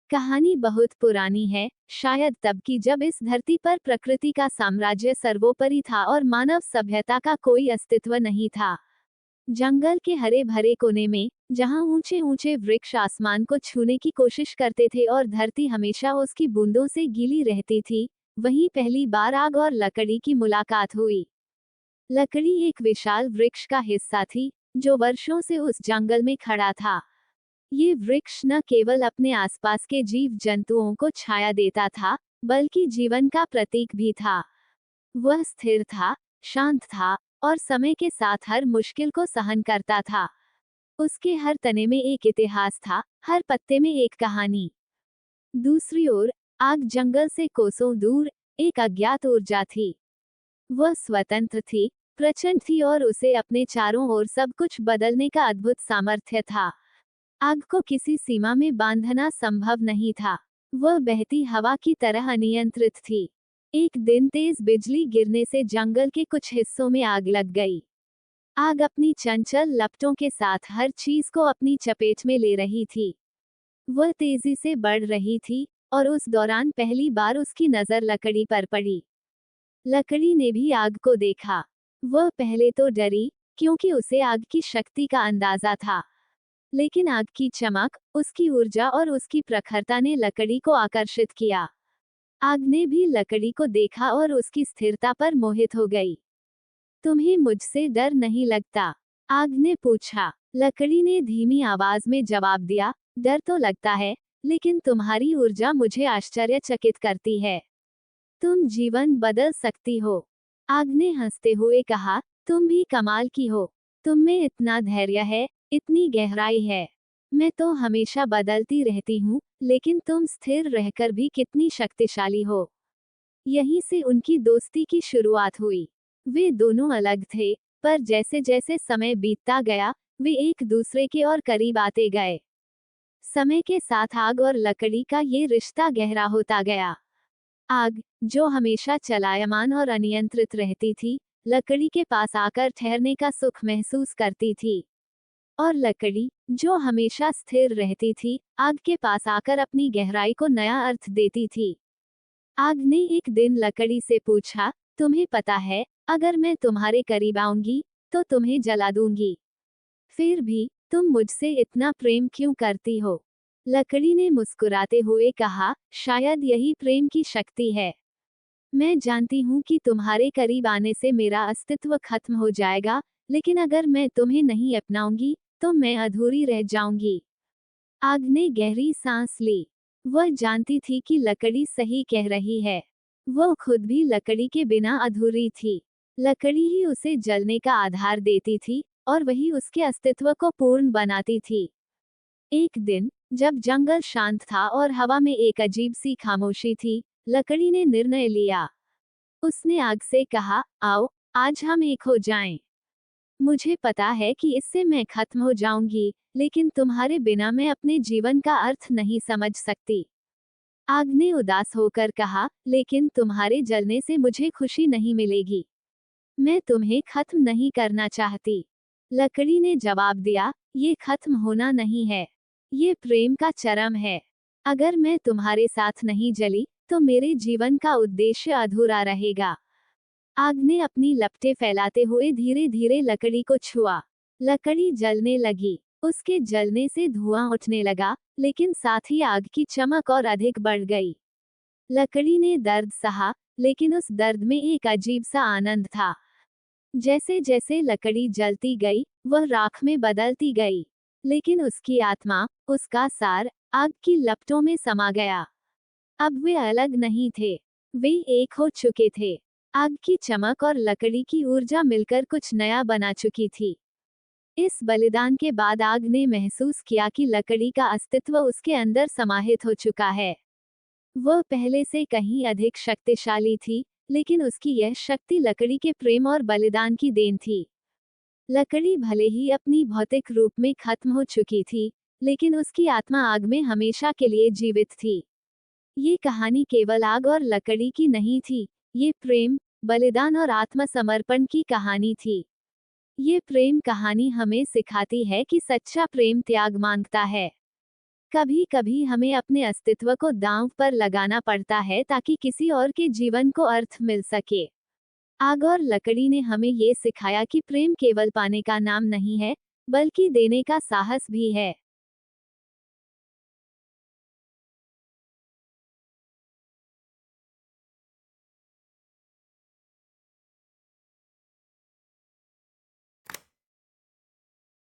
कहानी बहुत पुरानी है, शायद तब की जब इस धरती पर प्रकृति का साम्राज्य सर्वोपरि था और मानव सभ्यता का कोई अस्तित्व नहीं था। जंगल के हरे भरे कोने में, जहां ऊंचे ऊंचे वृक्ष आसमान को छूने की कोशिश करते थे और धरती हमेशा उसकी बूंदों से गीली रहती थी, वहीं पहली बार आग और लकड़ी की मुलाकात हुई। लकड़ी एक विशाल वृक्ष का हिस्सा थी, जो वर्षों से उस जंगल में खड़ा था। ये वृक्ष न केवल अपने आसपास के जीव जंतुओं को छाया देता था, बल्कि जीवन का प्रतीक भी था। वह स्थिर था, शांत था, और समय के साथ हर मुश्किल को सहन करता था। उसके हर तने में एक इतिहास था, हर पत्ते में एक कहानी। दूसरी ओर, आग जंगल से कोसों दूर, एक अज्ञात ऊर्जा थी। वह स्वतंत्र थी, प्रचंड थी और उसे अपने चारों ओर सब कुछ बदलने का अद्भुत सामर्थ्य था। आग को किसी सीमा में बांधना संभव नहीं था। वह बहती हवा की तरह अनियंत्रित थी। एक दिन तेज बिजली गिरने से जंगल के कुछ हिस्सों में आग लग गई। आग अपनी चंचल लपटों के साथ हर चीज को अपनी चपेट में ले रही थी। वह तेजी से बढ़ रही थी, और उस दौरान पहली बार उसकी नजर लकड़ी पर पड़ी। लकड़ी ने भी आग को देखा। वह पहले तो डरी, क्योंकि उसे आग की शक्ति का अंदाजा था। लेकिन आग की चमक, उसकी ऊर्जा और उसकी प्रखरता ने लकड़ी को आकर्षित किया। आग ने भी लकड़ी को देखा और उसकी स्थिरता पर मोहित हो गई। तुम्हें मुझसे डर नहीं लगता? आग ने पूछा। लकड़ी ने धीमी आवाज में जवाब दिया, डर तो लगता है, लेकिन तुम्हारी ऊर्जा मुझे आश्चर्यचकित करती है। तुम जीवन बदल सकती हो। आग ने हंसते हुए कहा, तुम भी कमाल की हो। तुम में इतना धैर्य है, इतनी गहराई है। मैं तो हमेशा बदलती रहती हूँ, लेकिन तुम स्थिर रहकर भी कितनी शक्तिशाली हो। यहीं से उनकी दोस्ती की शुरुआत हुई। वे दोनों अलग थे, पर जैसे जैसे समय बीतता गया, वे एक दूसरे के और करीब आते गए। समय के साथ आग और लकड़ी का ये रिश्ता गहरा होता गया। आग, जो हमेशा चलायमान और अनियंत्रित रहती थी, लकड़ी के पास आकर ठहरने का सुख महसूस करती थी। और लकड़ी, जो हमेशा स्थिर रहती थी, आग के पास आकर अपनी गहराई को नया अर्थ देती थी। आग ने एक दिन लकड़ी से पूछा, तुम्हें पता है, अगर मैं तुम्हारे करीब आऊंगी, तो तुम्हें जला दूंगी। फिर भी, तुम मुझसे इतना प्रेम क्यों करती हो? लकड़ी ने मुस्कुराते हुए कहा, शायद यही प्रेम की शक्ति है। मैं जानती हूँ कि तुम्हारे करीब आने से मेरा अस्तित्व खत्म हो जाएगा, लेकिन अगर मैं तुम्हें नहीं अपनाऊंगी, तो मैं अधूरी रह जाऊंगी। आग ने गहरी सांस ली। वह जानती थी कि लकड़ी सही कह रही है। वह खुद भी लकड़ी के बिना अधूरी थी। लकड़ी ही उसे जलने का आधार देती थी, और वही उसके अस्तित्व को पूर्ण बनाती थी। एक दिन, जब जंगल शांत था और हवा में एक अजीब सी खामोशी थी, लकड़ी ने निर्णय लिया। उसने आग से कहा, आओ, आज हम एक हो जाएं। मुझे पता है कि इससे मैं खत्म हो जाऊंगी, लेकिन तुम्हारे बिना मैं अपने जीवन का अर्थ नहीं समझ सकती। आग ने उदास होकर कहा, लेकिन तुम्हारे जलने से मुझे खुशी नहीं मिलेगी। मैं तुम्हें खत्म नहीं करना चाहती। लकड़ी ने जवाब दिया, ये खत्म होना नहीं है। ये प्रेम का चरम है। अगर मैं तुम्हारे साथ नहीं जली, तो मेरे जीवन का उद्देश्य अधूरा रहेगा। आग ने अपनी लपटें फैलाते हुए धीरे धीरे लकड़ी को छुआ। लकड़ी जलने लगी। उसके जलने से धुआं उठने लगा, लेकिन साथ ही आग की चमक और अधिक बढ़ गई। लकड़ी ने दर्द सहा, लेकिन उस दर्द में एक अजीब सा आनंद था। जैसे जैसे लकड़ी जलती गई, वह राख में बदलती गई। लेकिन उसकी आत्मा, उसका सार, आग की लपटों में समा गया। अब वे अलग नहीं थे। वे एक हो चुके थे। आग की चमक और लकड़ी की ऊर्जा मिलकर कुछ नया बना चुकी थी। इस बलिदान के बाद आग ने महसूस किया कि लकड़ी का अस्तित्व उसके अंदर समाहित हो चुका है। वह पहले से कहीं अधिक शक्तिशाली थी, लेकिन उसकी यह शक्ति लकड़ी के प्रेम और बलिदान की देन थी। लकड़ी भले ही अपनी भौतिक रूप में खत्म हो चुकी थी, लेकिन उसकी आत्मा आग में हमेशा के लिए जीवित थी। ये कहानी केवल आग और लकड़ी की नहीं थी, ये प्रेम, बलिदान और आत्मसमर्पण की कहानी थी। ये प्रेम कहानी हमें सिखाती है कि सच्चा प्रेम त्याग मांगता है। कभी कभी हमें अपने अस्तित्व को दांव पर लगाना पड़ता है ताकि किसी और के जीवन को अर्थ मिल सके। आग और लकड़ी ने हमें ये सिखाया कि प्रेम केवल पाने का नाम नहीं है, बल्कि देने का साहस भी है।